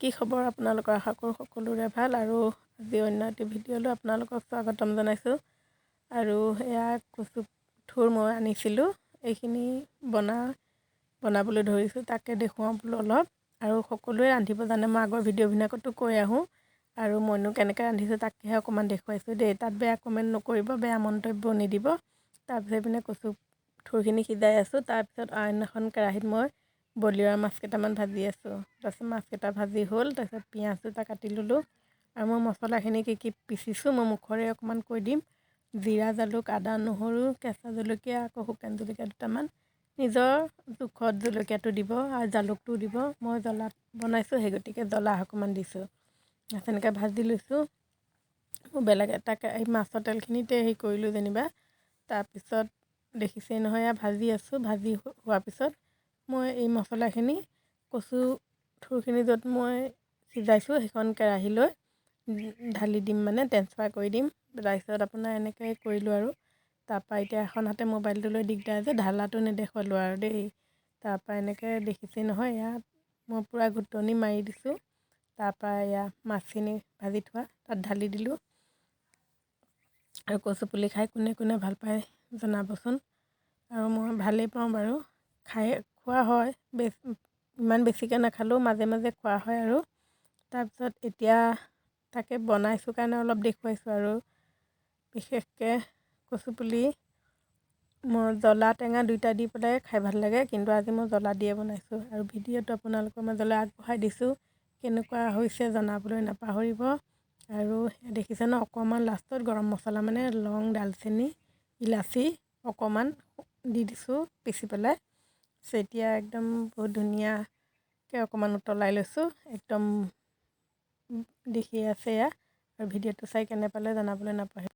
কি খবৰ আপোনালোকৰ আশা কৰোঁ সকলোৰে ভাল আৰু আজি অন্য এটি ভিডিঅ'লৈ আপোনালোকক স্বাগতম জনাইছোঁ আৰু এয়া কচু থুৰ মই আনিছিলোঁ এইখিনি বনাবলৈ ধৰিছোঁ তাকে দেখুৱাওঁ বোলো অলপ আৰু সকলোৱে ৰান্ধিব জানে মই আগৰ ভিডিঅ'বিলাকতো কৈ আহোঁ আৰু মইনো কেনেকৈ ৰান্ধিছোঁ তাকেহে অকণমান দেখুৱাইছোঁ দেই তাত বেয়া কমেণ্ট নকৰিব বেয়া মন্তব্য নিদিব তাৰপিছত এইপিনে কচু থুৰখিনি সিজাই আছোঁ তাৰপিছত আন এখন কেৰাহীত মই বলিয়ৰা মাছ কেইটামান ভাজি আছোঁ তাৰপিছত মাছকেইটা ভাজি হ'ল তাৰপিছত পিঁয়াজ দুটা কাটি ল'লোঁ আৰু মই মছলাখিনি কি পিচিছোঁ মই মুখৰে অকণমান কৈ দিম জিৰা জালুক আদা নহৰু কেঁচা জলকীয়া আকৌ শুকান জলকীয়া দুটামান নিজৰ জোখত জলকীয়াটো দিব আৰু জালুকটোও দিব মই জ্বলা বনাইছোঁ সেই গতিকে জ্বলা অকণমান দিছোঁ তেনেকৈ ভাজি লৈছোঁ মোৰ বেলেগ এটাকে এই মাছৰ তেলখিনিতে হেৰি কৰিলোঁ যেনিবা তাৰপিছত দেখিছেই নহয় এয়া ভাজি আছোঁ ভাজি হোৱাৰ পিছত মই এই মছলাখিনি কচু থুৰখিনি য'ত মই সিজাইছোঁ সেইখন কেৰাহীলৈ ঢালি দিম মানে ট্ৰেন্সফাৰ কৰি দিম তাৰপিছত আপোনাৰ এনেকৈ কৰিলোঁ আৰু তাৰপৰা এতিয়া এখন হাতে মোবাইলটোলৈ দিগদাৰ যে ঢালাটো নেদেখুৱালোঁ আৰু দেই তাৰপৰা এনেকৈ দেখিছেই নহয় ইয়াত মই পূৰা ঘুটনি মাৰি দিছোঁ তাৰপৰা এয়া মাছখিনি ভাজি থোৱা তাত ঢালি দিলোঁ আৰু কচু পুলি খাই কোনে কোনে ভাল পায় জনাবচোন আৰু মই ভালেই পাওঁ বাৰু খোৱা হয় ইমান বেছিকৈ নাখালেও মাজে মাজে খোৱা হয় আৰু তাৰপিছত এতিয়া তাকে বনাইছোঁ কাৰণে অলপ দেখুৱাইছোঁ আৰু বিশেষকৈ কচু পুলি মই জ্বলা টেঙা দুইটা দি পেলাই খাই ভাল লাগে কিন্তু আজি মই জ্বলা দিয়ে বনাইছোঁ আৰু ভিডিঅ'টো আপোনালোকৰ মাজলৈ আগবঢ়াই দিছোঁ কেনেকুৱা হৈছে জনাবলৈ নাপাহৰিব আৰু দেখিছে ন অকণমান লাষ্টত গৰম মছলা মানে লং ডালচেনি ইলাচি অকণমান দি দিছোঁ পিচি পেলাই এতিয়া একদম বহুত ধুনীয়াকৈ অকণমান উতলাই লৈছোঁ একদম দেখি আছে এয়া আৰু ভিডিঅ'টো চাই কেনে পালে জনাবলৈ নাপাহৰিব